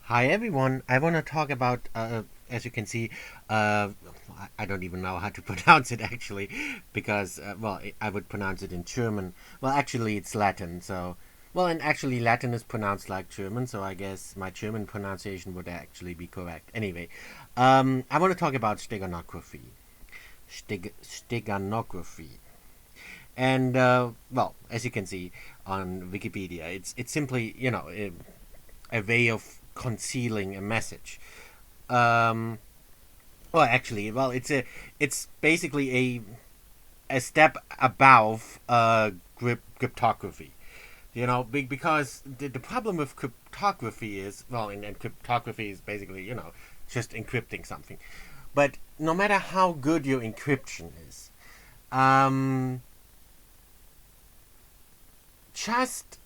Hi everyone. I want to talk about, as you can see, uh, I don't even know how to pronounce it actually, because I would pronounce it in German. Well, actually, it's Latin. And actually, Latin is pronounced like German, so I guess my German pronunciation would actually be correct. Anyway, I want to talk about steganography. Steganography. And as you can see on Wikipedia, it's simply a way of concealing a message. Um, it's basically a step above cryptography. Because the problem with cryptography is and cryptography is basically just encrypting something. But no matter how good your encryption is, um, just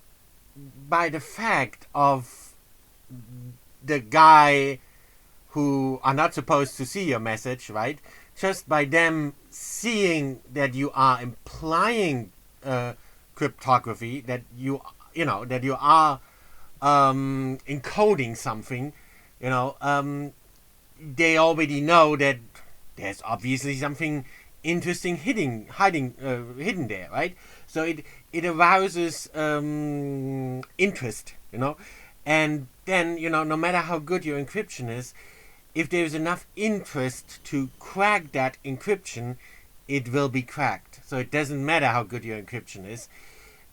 by the fact of the guy who are not supposed to see your message, right? Just by them seeing that you are implying cryptography, that you are encoding something, you know, um, they already know that there's obviously something interesting hidden there, right? So it arouses interest, and then no matter how good your encryption is, if there's enough interest to crack that encryption, it will be cracked. So it doesn't matter how good your encryption is,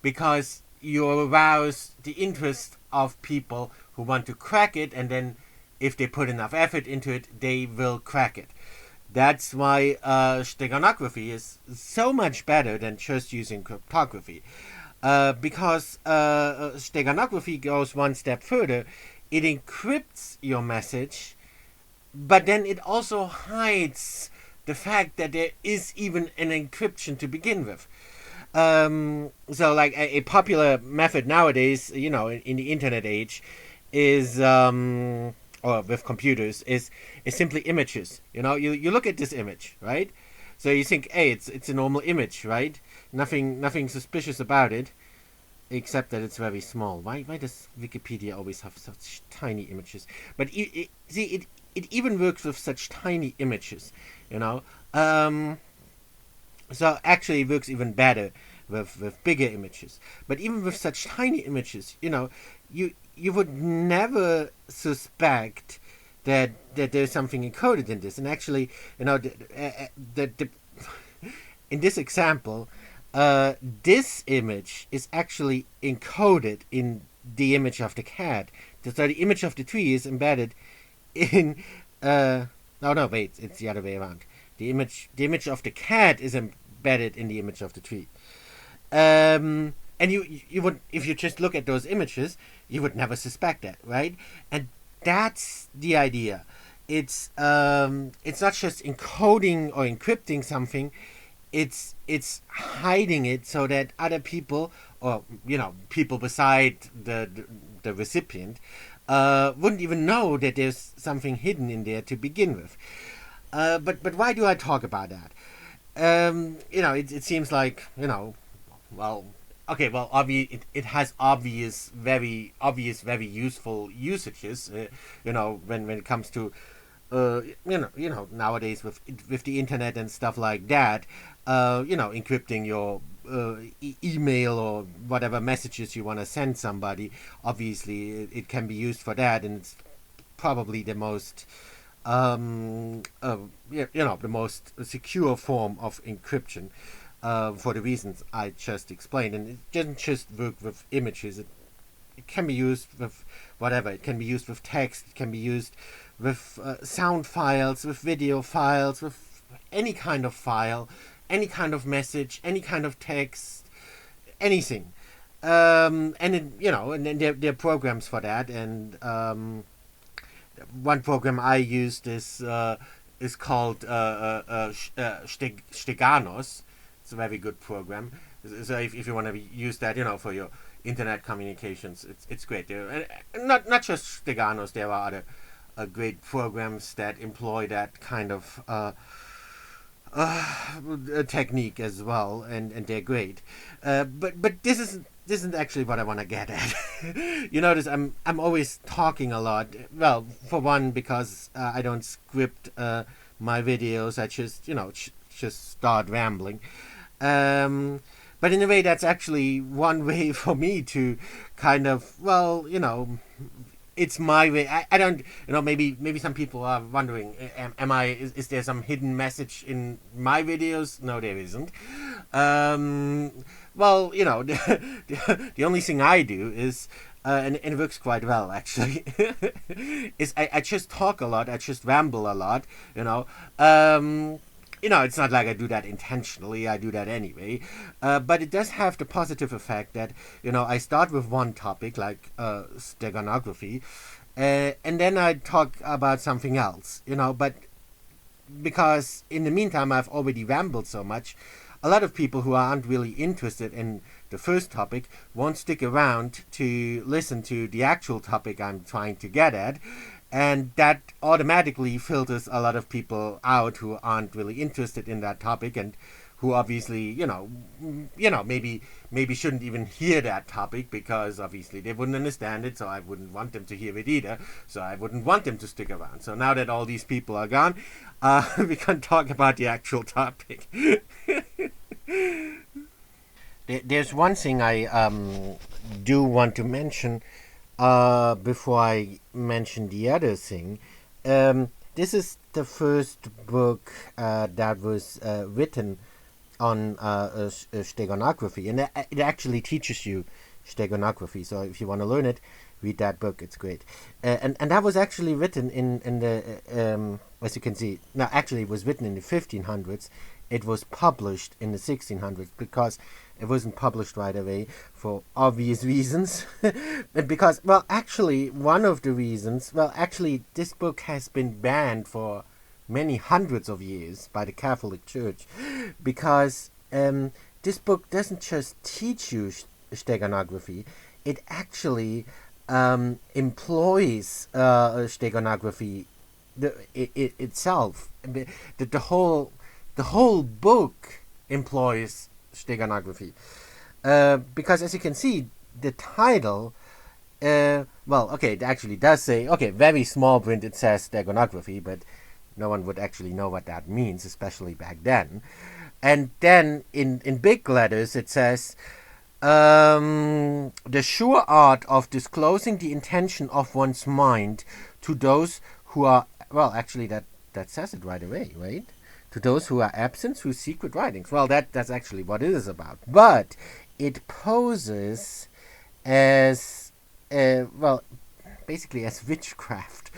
because you arouse the interest of people who want to crack it, and then if they put enough effort into it, they will crack it. That's why steganography is so much better than just using cryptography. Because steganography goes one step further. It encrypts your message, but then it also hides the fact that there is even an encryption to begin with. So, like a popular method nowadays, in the internet age, is or with computers is simply images. You look at this image, right? So you think, hey, it's a normal image, right? Nothing suspicious about it, except that it's very small. Why does Wikipedia always have such tiny images? But it even works with such tiny images, you know. Um, so actually, it works even better with bigger images. But even with such tiny images, you would never suspect that there's something encoded in this. And actually, the in this example, this image is actually encoded in the image of the cat. So the image of the tree is embedded in. No, wait, it's the other way around. The image of the cat is embedded in the image of the tree. And you would, if you just look at those images, you would never suspect that, right? And that's the idea. It's not just encoding or encrypting something. It's hiding it so that other people, or people beside the recipient, wouldn't even know that there's something hidden in there to begin with. But why do I talk about that? It seems like well, okay, well, it has very useful usages. When it comes to nowadays with the internet and stuff like that, encrypting your email or whatever messages you want to send somebody. Obviously, it can be used for that, and it's probably the most the most secure form of encryption, for the reasons I just explained. And it doesn't just work with images. It can be used with whatever. It can be used with text. It can be used with sound files, with video files, with any kind of file, any kind of message, any kind of text, anything. And then there are programs for that. And one program I used is called Steganos. It's a very good program. So if you want to use that, for your internet communications, it's great. Not just Steganos. There are other great programs that employ that kind of technique as well, and they're great. But this is this isn't actually what I want to get at. You notice I'm always talking a lot. Well, for one, because I don't script my videos. I just just start rambling. But in a way, that's actually one way for me to kind of, well, it's my way. I don't, maybe some people are wondering, is there some hidden message in my videos? No, there isn't. Well, the only thing I do is, and it works quite well actually, is I just talk a lot, I just ramble a lot, it's not like I do that intentionally. I do that anyway. But it does have the positive effect that, I start with one topic, like steganography, and then I talk about something else, but because in the meantime I've already rambled so much, a lot of people who aren't really interested in the first topic won't stick around to listen to the actual topic I'm trying to get at. And that automatically filters a lot of people out who aren't really interested in that topic and who obviously, maybe shouldn't even hear that topic because obviously they wouldn't understand it, so I wouldn't want them to hear it either, so I wouldn't want them to stick around. So now that all these people are gone, we can talk about the actual topic. There's one thing I do want to mention before I mention the other thing. This is the first book that was written on steganography, and it actually teaches you steganography. So if you want to learn it, read that book. It's great. And that was actually written in the, as you can see, now actually it was written in the 1500s. It was published in the 1600s because it wasn't published right away for obvious reasons. Because, well, actually, one of the reasons, this book has been banned for many hundreds of years by the Catholic Church because this book doesn't just teach you steganography, it actually employs steganography itself. The whole book employs steganography. Because as you can see, the title, it actually does say, very small print it says steganography, but no one would actually know what that means, especially back then. And then in big letters it says, the sure art of disclosing the intention of one's mind to those who are, that says it right away, right? To those who are absent through secret writings. Well, that's actually what it is about. But it poses as, basically as witchcraft.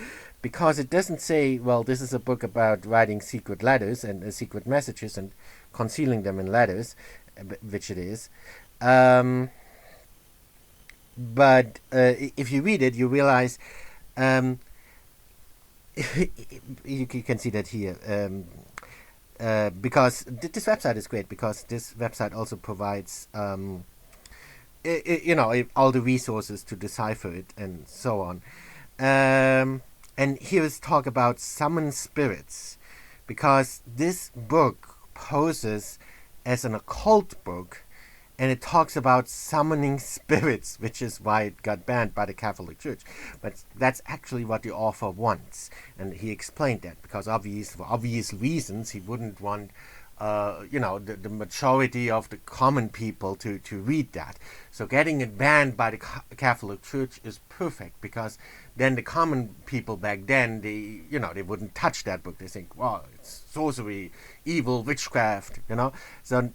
Because it doesn't say, this is a book about writing secret letters and secret messages and concealing them in letters, which it is. But if you read it, you realize, you can see that here, because this website is great, because this website also provides all the resources to decipher it and so on. And here is talk about summon spirits, because this book poses as an occult book, and it talks about summoning spirits, which is why it got banned by the Catholic Church. But that's actually what the author wants, and he explained that, because for obvious reasons he wouldn't want the majority of the common people to read that. So getting it banned by the Catholic Church is perfect, because then the common people back then, they wouldn't touch that book. They think, well, it's sorcery, evil, witchcraft, So,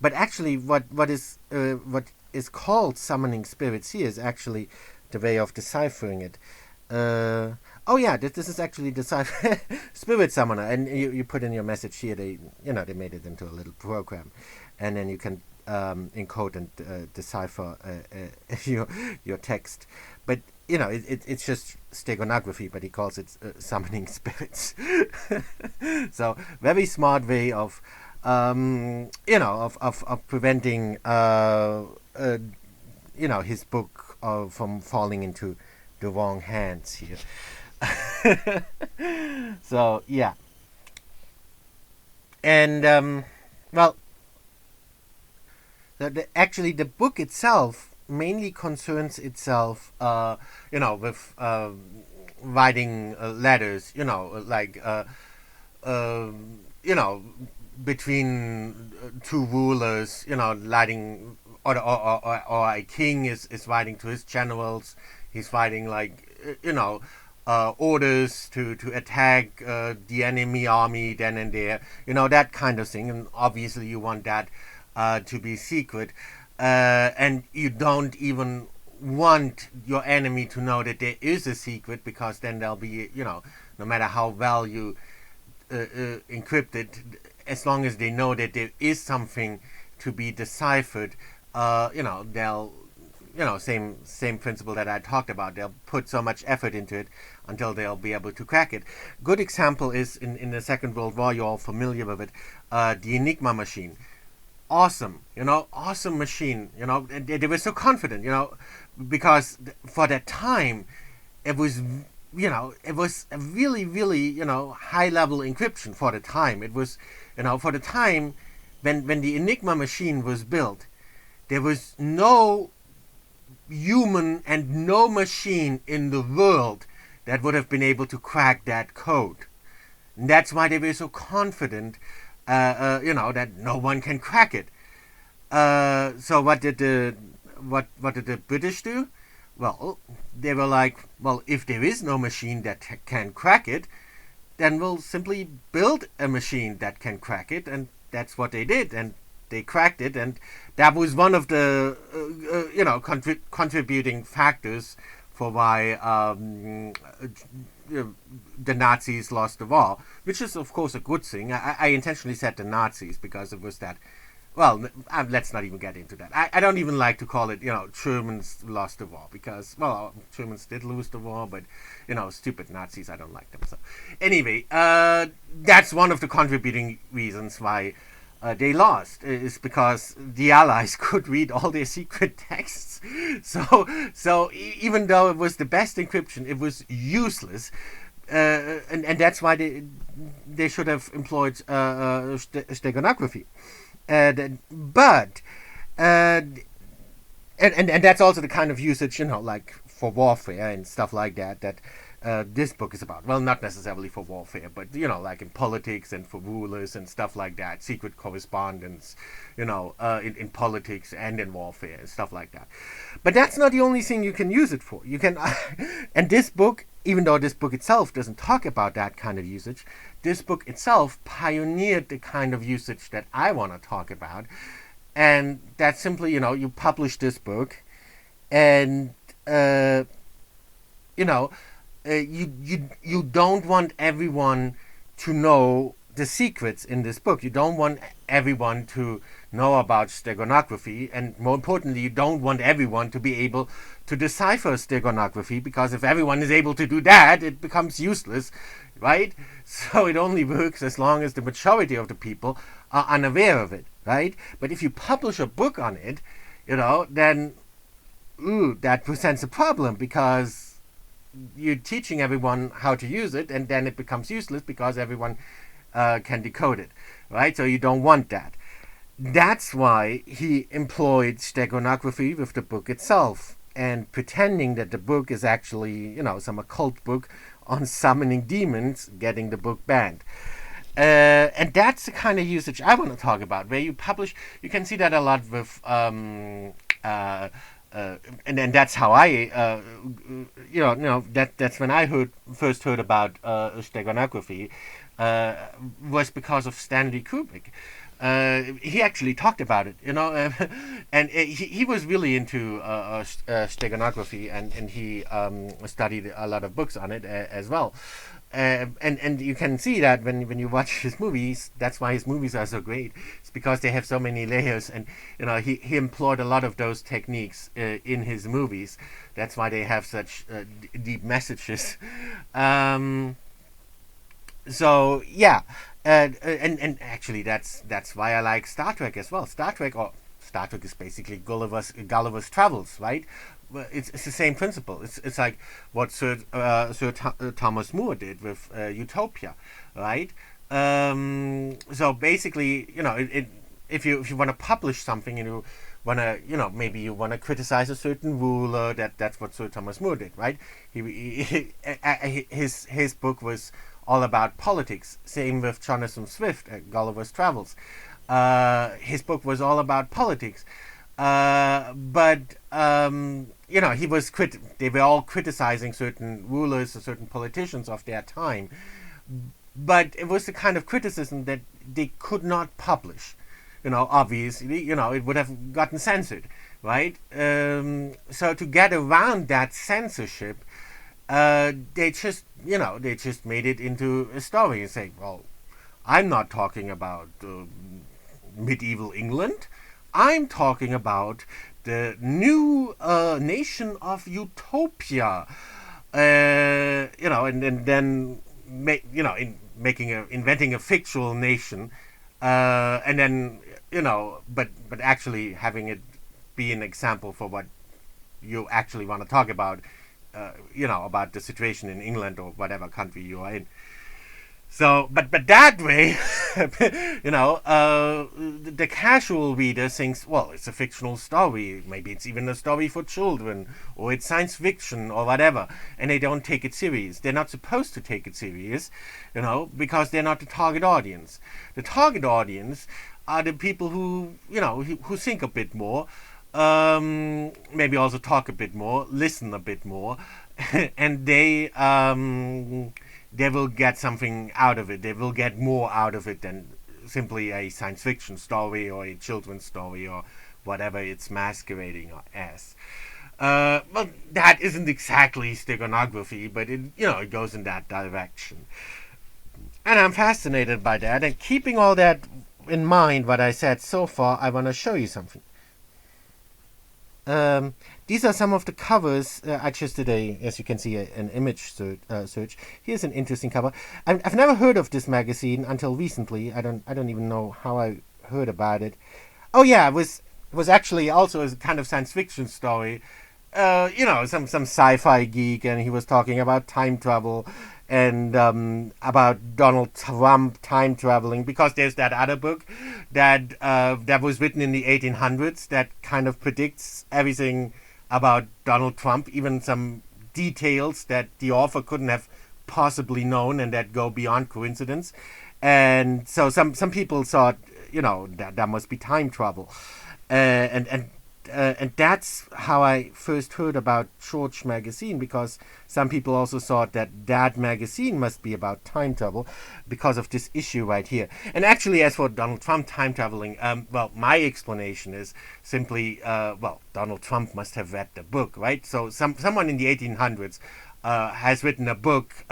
but actually, what is called summoning spirits here is actually the way of deciphering it. This is actually the spirit summoner, and you put in your message here. They made it into a little program, and then you can encode and decipher your text. But it's just steganography, but he calls it summoning spirits. So very smart way of of preventing his book from falling into the wrong hands here. So yeah, and Actually, the book itself mainly concerns itself, with writing letters, like, you know, between two rulers, writing, or a king is writing to his generals. He's writing, like, orders to attack the enemy army then and there, that kind of thing. And obviously, you want that to be secret, and you don't even want your enemy to know that there is a secret, because then they'll be, no matter how well you encrypted, as long as they know that there is something to be deciphered, they'll, same principle that I talked about. They'll put so much effort into it until they'll be able to crack it. Good example is in the Second World War. You're all familiar with it. The Enigma machine. Awesome, awesome machine. They were so confident, because for that time, it was, it was a really, really, high level encryption for the time. It was, for the time when the Enigma machine was built, there was no human and no machine in the world that would have been able to crack that code. And that's why they were so confident, that no one can crack it. So what did the British do? Well, they were like, well, if there is no machine that can crack it, then we'll simply build a machine that can crack it, and that's what they did, and they cracked it, and that was one of the contributing factors for why the Nazis lost the war, which is of course a good thing. I intentionally said the Nazis because it was that. Well, let's not even get into that. I don't even like to call it, Germans lost the war, because, well, Germans did lose the war, but, stupid Nazis, I don't like them. So, anyway, that's one of the contributing reasons why they lost, is because the Allies could read all their secret texts. So even though it was the best encryption, it was useless. And that's why they should have employed steganography. But and that's also the kind of usage, like for warfare and stuff like that this book is about. Well, not necessarily for warfare, but like in politics and for rulers and stuff like that, secret correspondence, in politics and in warfare and stuff like that. But that's not the only thing you can use it for. You can, and this book, even though this book itself doesn't talk about that kind of usage, this book itself pioneered the kind of usage that I want to talk about. And that's simply, you publish this book, and you don't want everyone to know the secrets in this book. You don't want everyone to know about steganography, and more importantly, you don't want everyone to be able to decipher steganography, because if everyone is able to do that, it becomes useless, right? So it only works as long as the majority of the people are unaware of it, right? But if you publish a book on it, then that presents a problem, because you're teaching everyone how to use it, and then it becomes useless because everyone can decode it, right? So you don't want that. That's why he employed steganography with the book itself, and pretending that the book is actually, some occult book on summoning demons, getting the book banned. And that's the kind of usage I want to talk about, where you publish. You can see that a lot with and then that's how I, that's when I first heard about steganography, was because of Stanley Kubrick. He actually talked about it, and he was really into steganography, and he studied a lot of books on it as well. And you can see that when you watch his movies. That's why his movies are so great. It's because they have so many layers, and he employed a lot of those techniques in his movies. That's why they have such deep messages. So yeah, and actually that's why I like Star Trek as well. Star Trek is basically Gulliver's Travels, right? It's the same principle. It's like what Sir Thomas More did with Utopia, right? So basically, if you want to publish something, maybe you wanna criticize a certain ruler. That's what Sir Thomas More did, right? His book was all about politics. Same with Jonathan Swift at Gulliver's Travels. His book was all about politics. But he was they were all criticizing certain rulers or certain politicians of their time. But it was the kind of criticism that they could not publish. Obviously, it would have gotten censored, right? So to get around that censorship, they just made it into a story and say, well, I'm not talking about medieval England. I'm talking about the new nation of Utopia. And then inventing a fictional nation, and then but actually having it be an example for what you actually want to talk about, about the situation in England or whatever country you are in. So, but that way, the casual reader thinks, well, it's a fictional story. Maybe it's even a story for children, or it's science fiction, or whatever, and they don't take it serious. They're not supposed to take it serious, because they're not the target audience. The target audience are the people who think a bit more, maybe also talk a bit more, listen a bit more, and they will get something out of it. They will get more out of it than simply a science fiction story or a children's story or whatever it's masquerading as. Well, that isn't exactly steganography, but it goes in that direction. And I'm fascinated by that. And keeping all that in mind, what I said so far, I want to show you something. These are some of the covers. I just did as you can see, an image search. Here's an interesting cover. I've never heard of this magazine until recently. I don't even know how I heard about it. Oh yeah, it was actually also a kind of science fiction story. Some sci-fi geek, and he was talking about time travel and about Donald Trump time traveling, because there's that other book that was written in the 1800s that kind of predicts everything about Donald Trump, even some details that the author couldn't have possibly known and that go beyond coincidence. And so some people thought, that must be time travel, and that's how I first heard about George magazine, because some people also thought that magazine must be about time travel because of this issue right here. And actually, as for Donald Trump time traveling, well, my explanation is simply, Donald Trump must have read the book, right? So someone in the 1800s has written a book,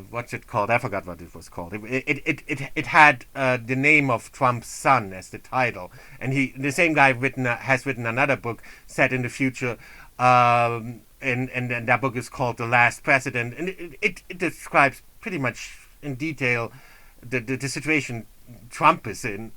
what's it called? I forgot what it was called. It had the name of Trump's son as the title, and the same guy has written another book set in the future, and that book is called The Last President, and it describes pretty much in detail the situation Trump is in,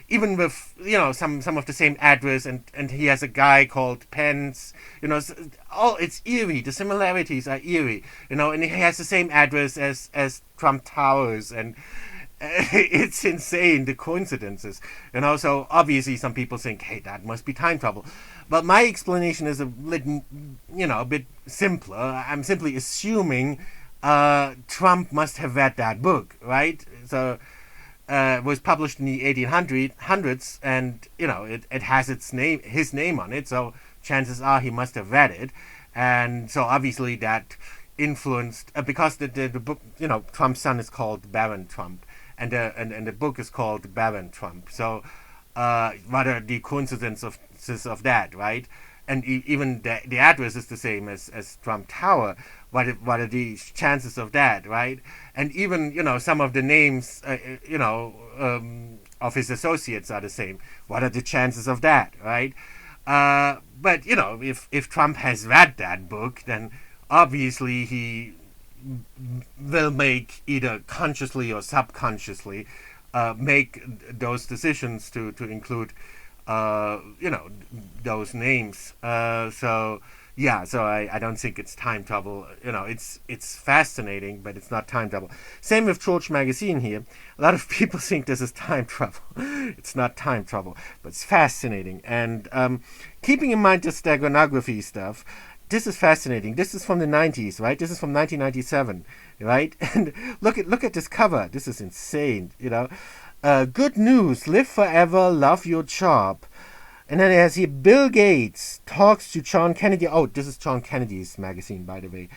even with some of the same address, and he has a guy called Pence, it's eerie. The similarities are eerie, and he has the same address as Trump Towers, and it's insane, the coincidences, so obviously some people think, hey, that must be time travel. But my explanation is a bit simpler. I'm simply assuming Trump must have read that book, right? So was published in the 1800s, and it has his name on it, so chances are he must have read it, and so obviously that influenced, because the book, Trump's son is called Baron Trump, and the book is called Baron Trump. So what are the coincidences of that, right? And even the address is the same as Trump Tower. What are the chances of that, right? And even some of the names of his associates are the same. What are the chances of that, right? But if Trump has read that book, then obviously he will make, either consciously or subconsciously, make those decisions to include those names. So Yeah, so I don't think it's time travel. It's fascinating, but it's not time travel. Same with George Magazine here. A lot of people think this is time travel. It's not time travel, but it's fascinating. And keeping in mind the steganography stuff, this is fascinating. This is from the 90s, right? This is from 1997, right? And look at this cover. This is insane, Good news, live forever, love your job. And then it has here Bill Gates talks to John Kennedy. Oh, this is John Kennedy's magazine, by the way.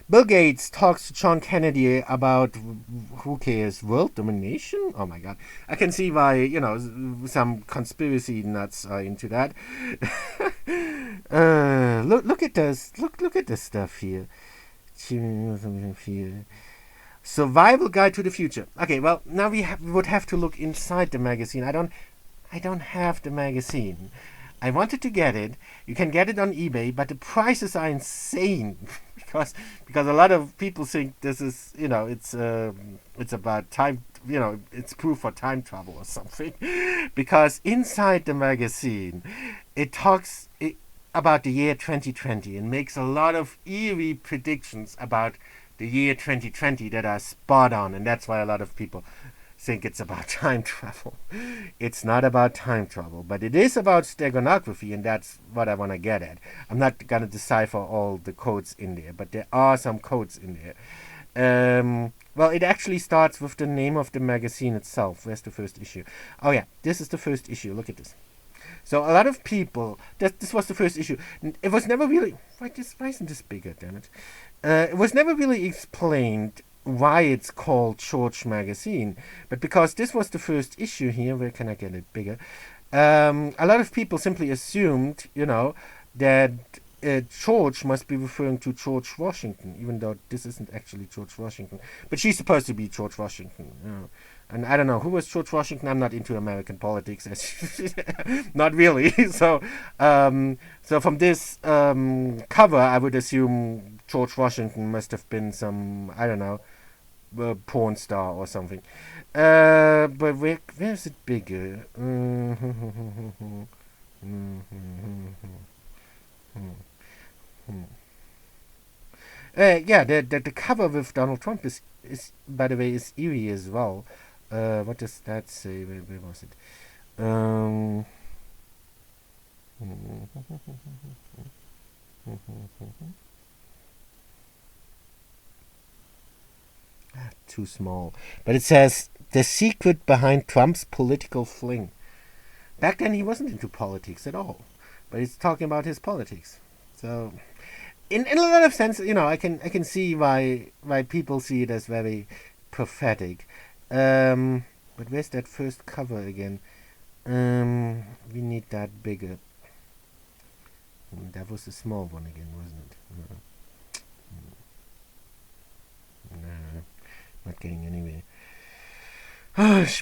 Bill Gates talks to John Kennedy about, who cares, world domination? Oh my god. I can see why, some conspiracy nuts are into that. Look at this. Look at this stuff here. Survival Guide to the Future. Okay, well, now we would have to look inside the magazine. I don't have the magazine. I wanted to get it. You can get it on eBay, but the prices are insane because a lot of people think this is it's about time. It's proof for time travel or something. Because inside the magazine, it talks about the year 2020 and makes a lot of eerie predictions about the year 2020 that are spot on, and that's why a lot of people think it's about time travel. It's not about time travel, but it is about steganography, and that's what I want to get at. I'm not going to decipher all the codes in there, but there are some codes in there. Well, it actually starts with the name of the magazine itself. Where's the first issue? Oh yeah, this is the first issue. Look at this. So a lot of people, this was the first issue. It was never really, why isn't this bigger, damn it? It was never really explained why it's called George Magazine, but because this was the first issue here, where can I get it bigger? A lot of people simply assumed, that George must be referring to George Washington, even though this isn't actually George Washington. But she's supposed to be George Washington. And I don't know, who was George Washington? I'm not into American politics. Not really. So from this cover, I would assume George Washington must have been some, I don't know, porn star or something. But where's it bigger? Yeah, the cover with Donald Trump is by the way is eerie as well. What does that say? Where was it? Too small. But it says the secret behind Trump's political fling. Back then he wasn't into politics at all, but he's talking about his politics. So, in a lot of sense, I can see why people see it as very prophetic. But where's that first cover again? We need that bigger. That was a small one again, wasn't it? No, not getting anywhere.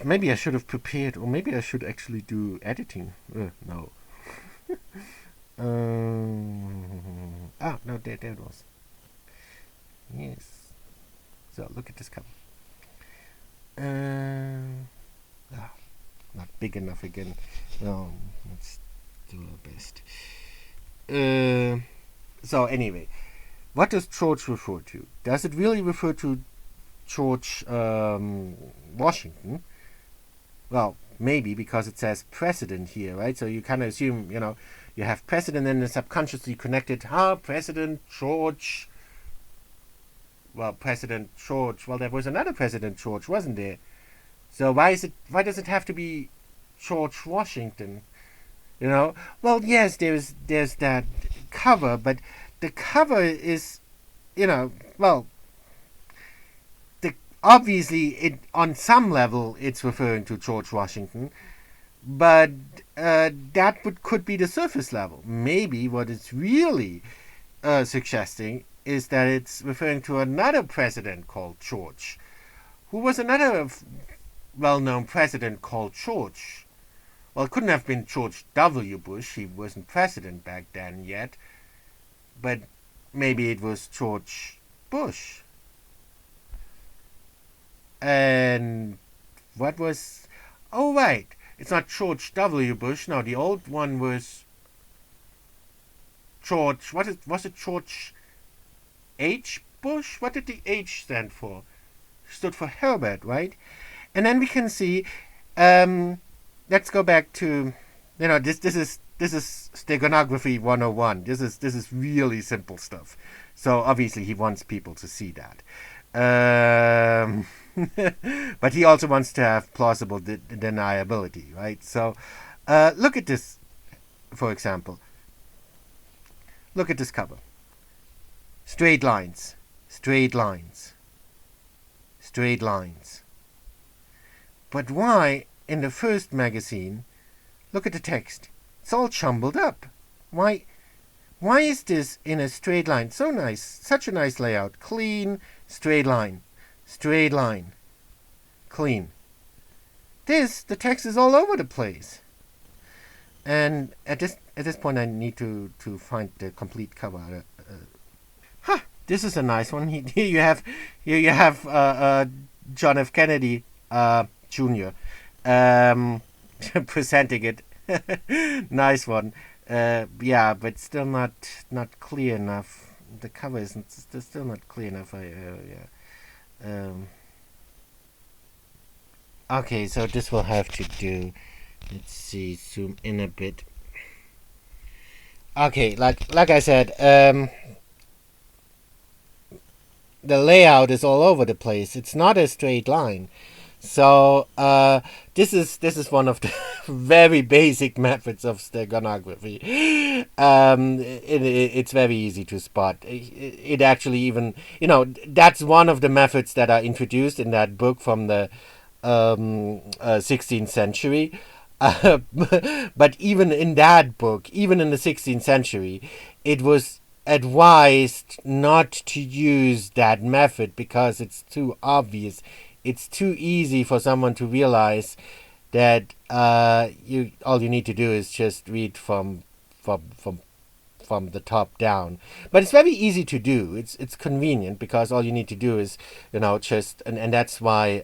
Maybe I should have prepared, or maybe I should actually do editing. No. No, there it was. Yes. So look at this cover. Not big enough again. Let's do our best. So anyway, what does George refer to? Does it really refer to George Washington? Well, maybe, because it says president here, right? So you kind of assume, you have president and then subconsciously connected. President George. Well, President George. Well, there was another President George, wasn't there? So why does it have to be George Washington? Well, yes, there's that cover, but the cover is, well, obviously on some level it's referring to George Washington, but that could be the surface level. Maybe what it's really suggesting is that it's referring to another president called George, who was another well-known president called George. Well, it couldn't have been George W. Bush. He wasn't president back then yet. But maybe it was George Bush. And what was... Oh, right. It's not George W. Bush. No, the old one was... George, was it George H. Bush? What did the H stand for? Stood for Herbert, right? And then we can see, let's go back to, this is Steganography 101. This is really simple stuff. So obviously he wants people to see that. But he also wants to have plausible deniability, right? So look at this, for example. Look at this cover. Straight lines, straight lines, straight lines. But why, in the first magazine, look at the text. It's all jumbled up. Why is this in a straight line? So nice, such a nice layout. Clean, straight line, clean. The text is all over the place. And at this point, I need to find the complete cover. This is a nice one. Here you have John F. Kennedy Jr. Presenting it. Nice one. Yeah, but still not clear enough. The cover isn't still not clear enough. Okay, so this will have to do. Let's see, zoom in a bit. Okay, like I said, the layout is all over the place. It's not a straight line. So this is one of the very basic methods of steganography. It's very easy to spot. It actually even, that's one of the methods that are introduced in that book from the 16th century. But even in that book, even in the 16th century, it was advised not to use that method because it's too obvious. It's too easy for someone to realize that all you need to do is just read from the top down. But it's very easy to do. It's convenient because all you need to do is just and that's why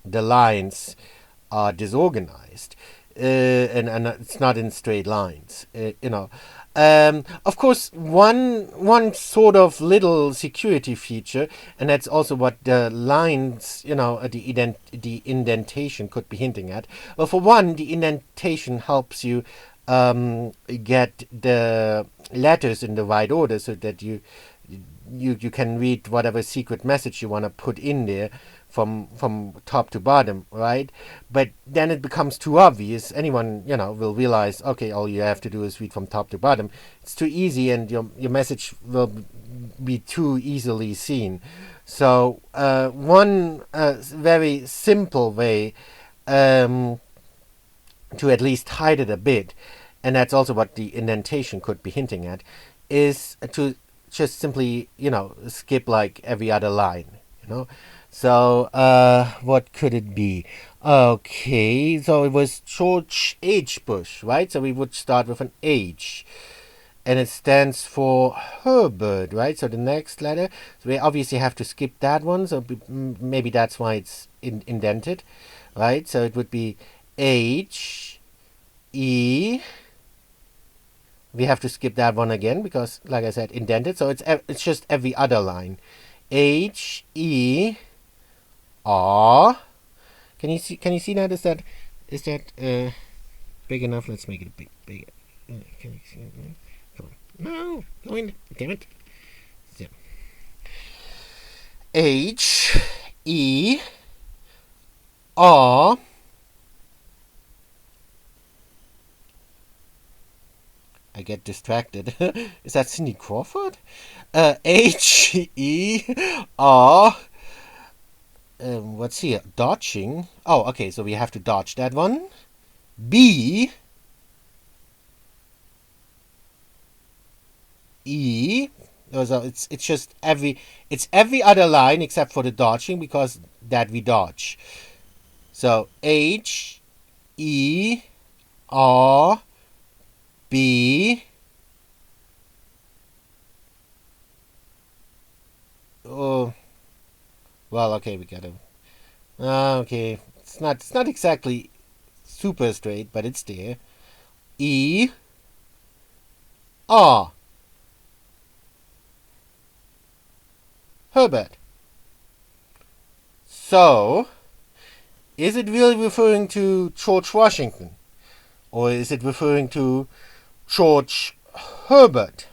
the lines are disorganized and it's not in straight lines. Of course, one sort of little security feature, and that's also what the lines, the indentation could be hinting at. Well, for one, the indentation helps you get the letters in the right order so that you can read whatever secret message you want to put in there from top to bottom, right? But then it becomes too obvious. Anyone, will realize, okay, all you have to do is read from top to bottom. It's too easy, and your message will be too easily seen. So one very simple way to at least hide it a bit, and that's also what the indentation could be hinting at, is to just simply, skip like every other line, So, what could it be? Okay, so it was George H. Bush, right? So we would start with an H. And it stands for Herbert, right? So the next letter, so we obviously have to skip that one. So maybe that's why it's indented, right? So it would be H, E. We have to skip that one again because, like I said, indented. So it's just every other line. H, E, R. Can you see that? Is that big enough? Let's make it bigger. Can you see it? Come on. No, go in. Damn it. So. H, E, R. I get distracted. Is that Cindy Crawford? H, E, R. What's here? Dodging. Oh, okay, so we have to dodge that one. B. E. So it's just every other line except for the dodging because that we dodge. So H, E, R, B. Oh, well, okay, we got to. Okay, it's not exactly super straight, but it's there. E, R. Herbert. So, is it really referring to George Washington? Or is it referring to George Herbert?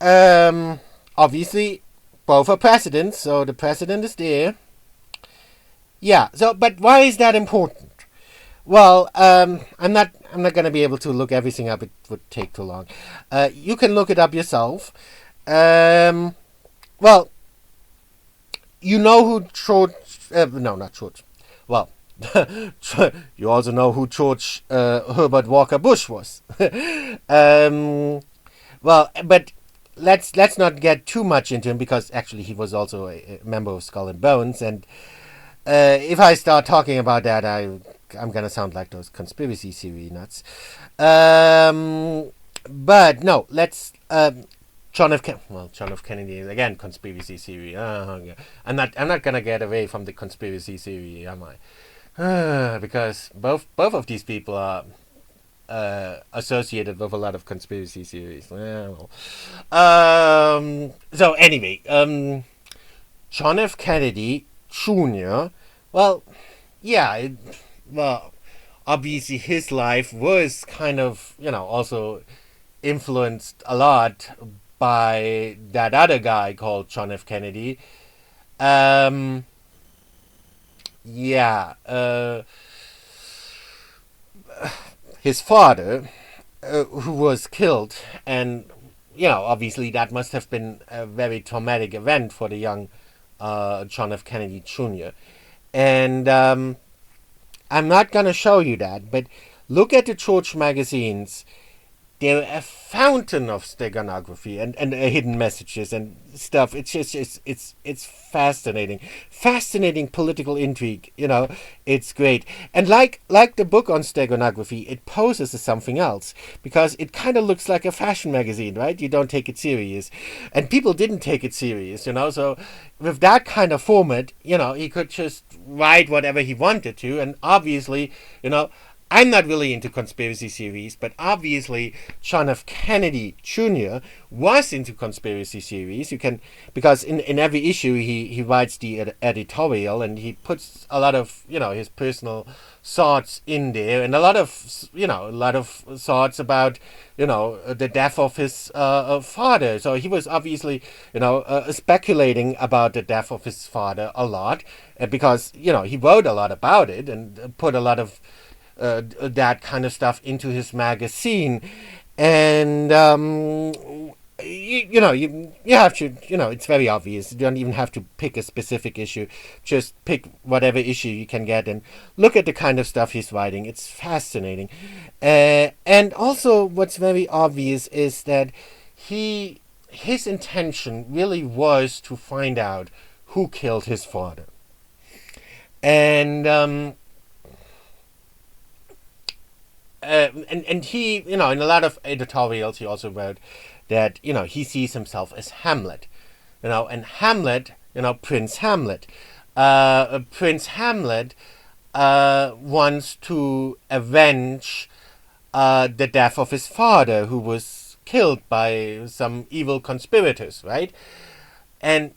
Obviously, both are presidents, so the president is there. Yeah, so, but why is that important? Well, I'm not going to be able to look everything up. It would take too long. You can look it up yourself. Well, you know who George... no, not George. Well, you also know who George Herbert Walker Bush was. Well, but let's not get too much into him, because actually he was also a member of Skull and Bones, and if I start talking about that, I'm gonna sound like those conspiracy theory nuts. But no, let's John F. Kennedy is again conspiracy theory. Yeah. I'm not gonna get away from the conspiracy theory, am I? Because both of these people are associated with a lot of conspiracy theories. Well. So anyway, John F. Kennedy Jr. Well, yeah. Well, obviously his life was kind of, also influenced a lot by that other guy called John F. Kennedy. His father, who was killed, and obviously that must have been a very traumatic event for the young John F. Kennedy Jr. And I'm not gonna show you that, but look at the George magazines. They're a fountain of steganography and hidden messages and stuff. It's just it's fascinating political intrigue. It's great. And like the book on steganography, it poses as something else, because it kind of looks like a fashion magazine, right? You don't take it serious, and people didn't take it serious. So with that kind of format, he could just write whatever he wanted to, and obviously, I'm not really into conspiracy theories, but obviously John F. Kennedy Jr. was into conspiracy theories. Because in every issue he writes the editorial, and he puts a lot of his personal thoughts in there, and a lot of thoughts about the death of his father. So he was obviously speculating about the death of his father a lot, because he wrote a lot about it and put a lot of that kind of stuff into his magazine. And you have to, it's very obvious. You don't even have to pick a specific issue. Just pick whatever issue you can get and look at the kind of stuff he's writing. It's fascinating. And also what's very obvious is that his intention really was to find out who killed his father. And he, in a lot of editorials, he also wrote that, he sees himself as Hamlet, and Hamlet, Prince Hamlet. Prince Hamlet wants to avenge the death of his father, who was killed by some evil conspirators, right? And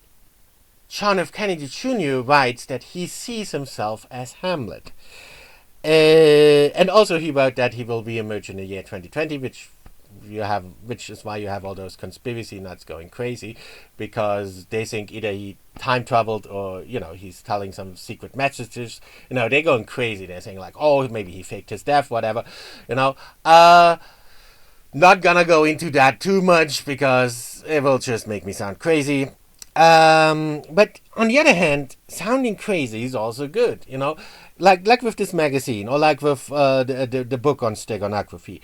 John F. Kennedy Jr. writes that he sees himself as Hamlet. And also he wrote that he will reemerge in the year 2020, which is why you have all those conspiracy nuts going crazy, because they think either he time traveled or he's telling some secret messages. They're going crazy. They're saying like, oh, maybe he faked his death, whatever. Not gonna go into that too much because it will just make me sound crazy. But on the other hand, sounding crazy is also good, like with this magazine, or like with the book on steganography.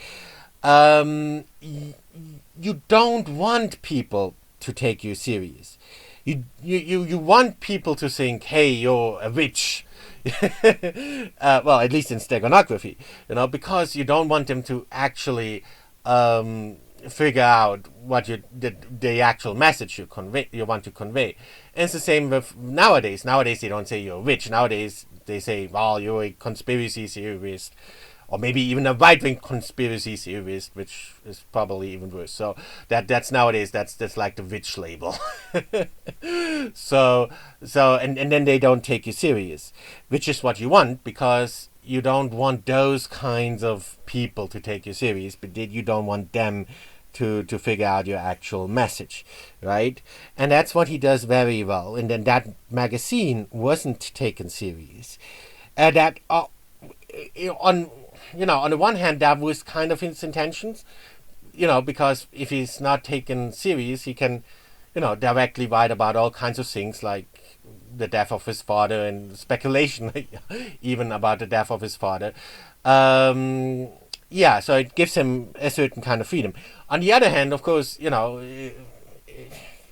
You don't want people to take you serious. You want people to think, hey, you're a witch. Well, at least in steganography, because you don't want them to actually figure out what the actual message you want to convey. And it's the same with nowadays. Nowadays they don't say you're a witch. Nowadays they say, well, you're a conspiracy theorist, or maybe even a right-wing conspiracy theorist, which is probably even worse. So that's nowadays that's like the witch label. And then they don't take you serious, which is what you want, because you don't want those kinds of people to take you serious, but you don't want them to figure out your actual message, right? And that's what he does very well. And then that magazine wasn't taken serious. That on on the one hand, that was kind of his intentions, because if he's not taken serious, he can, directly write about all kinds of things like the death of his father and speculation even about the death of his father. So it gives him a certain kind of freedom. On the other hand, of course,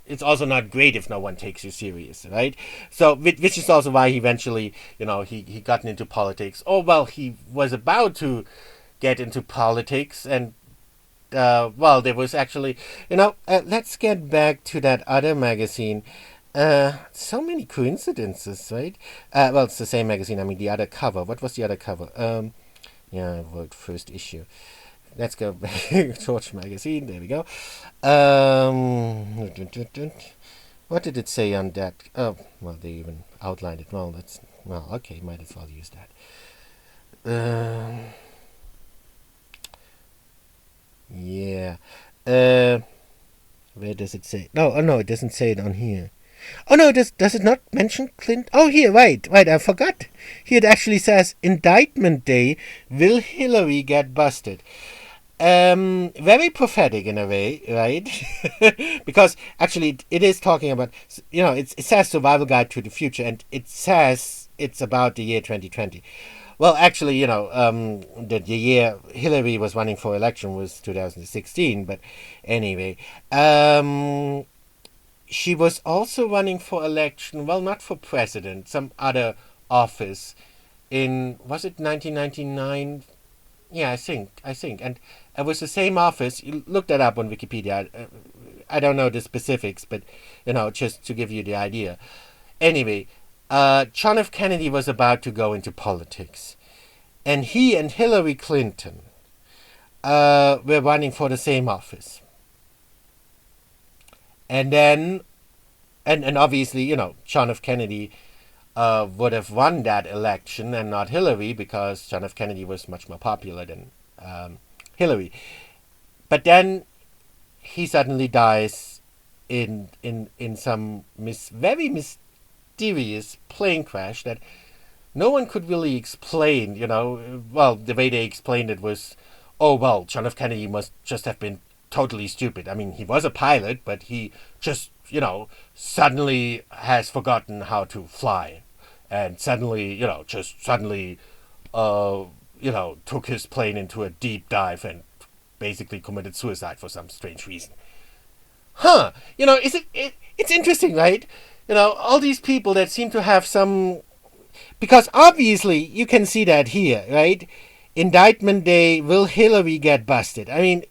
it's also not great if no one takes you serious, right? So, which is also why he eventually, he gotten into politics. Oh, well, he was about to get into politics, and there was actually, let's get back to that other magazine. So many coincidences, right? It's the same magazine. I mean, the other cover. What was the other cover? I wrote first issue. Let's go back. George magazine. There we go. What did it say on that? Oh, well, they even outlined it. Okay. Might as well use that. Where does it say? No, it doesn't say it on here. Oh no, does it not mention Clinton? Oh, here, right, I forgot. Here it actually says, Indictment Day, will Hillary get busted? Very prophetic in a way, right? Because actually it is talking about, it says Survival Guide to the Future, and it says it's about the year 2020. Well, actually, the year Hillary was running for election was 2016, but anyway, she was also running for election, well, not for president, some other office was it 1999? Yeah, I think. And it was the same office. You look that up on Wikipedia. I don't know the specifics, but, just to give you the idea. Anyway, John F. Kennedy was about to go into politics. And he and Hillary Clinton were running for the same office. And then, and obviously, John F. Kennedy would have won that election and not Hillary, because John F. Kennedy was much more popular than Hillary. But then he suddenly dies in some very mysterious plane crash that no one could really explain. Well, the way they explained it was, John F. Kennedy must just have been totally stupid. I mean, he was a pilot, but he just, suddenly has forgotten how to fly, and suddenly, took his plane into a deep dive and basically committed suicide for some strange reason. It's interesting, right? All these people that seem to have some, because obviously you can see that here, right? Indictment Day, will Hillary get busted? I mean,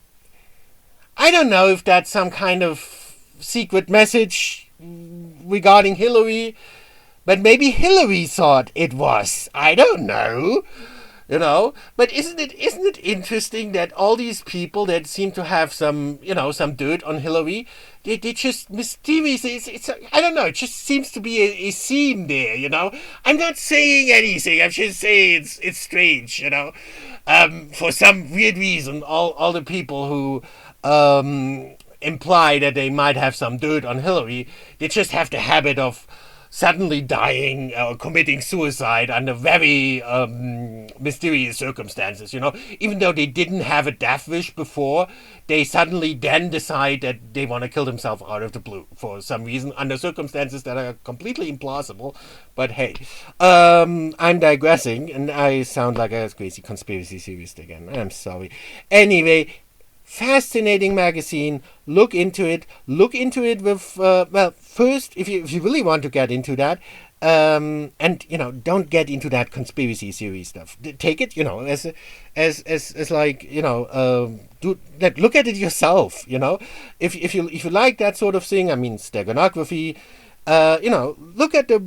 I don't know if that's some kind of secret message regarding Hillary, but maybe Hillary thought it was. I don't know. But isn't it interesting that all these people that seem to have some dirt on Hillary, they just mysteriously, I don't know, it just seems to be a theme there, I'm not saying anything, I'm just saying it's strange, for some weird reason, all the people who imply that they might have some dirt on Hillary, they just have the habit of suddenly dying or committing suicide under very mysterious circumstances, Even though they didn't have a death wish before, they suddenly then decide that they want to kill themselves out of the blue for some reason, under circumstances that are completely implausible. But hey, I'm digressing, and I sound like a crazy conspiracy theorist again. I'm sorry. Anyway, fascinating magazine. Look into it with first, if you really want to get into that, and don't get into that conspiracy theory stuff. Take it as like look at it yourself. If you like that sort of thing, I mean, steganography, look at the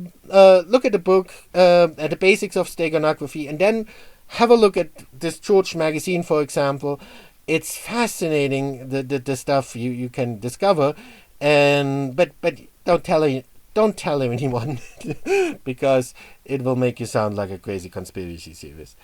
book, at the basics of steganography, and then have a look at this George magazine, for example. It's fascinating, the stuff you can discover, and but don't tell anyone because it will make you sound like a crazy conspiracy theorist.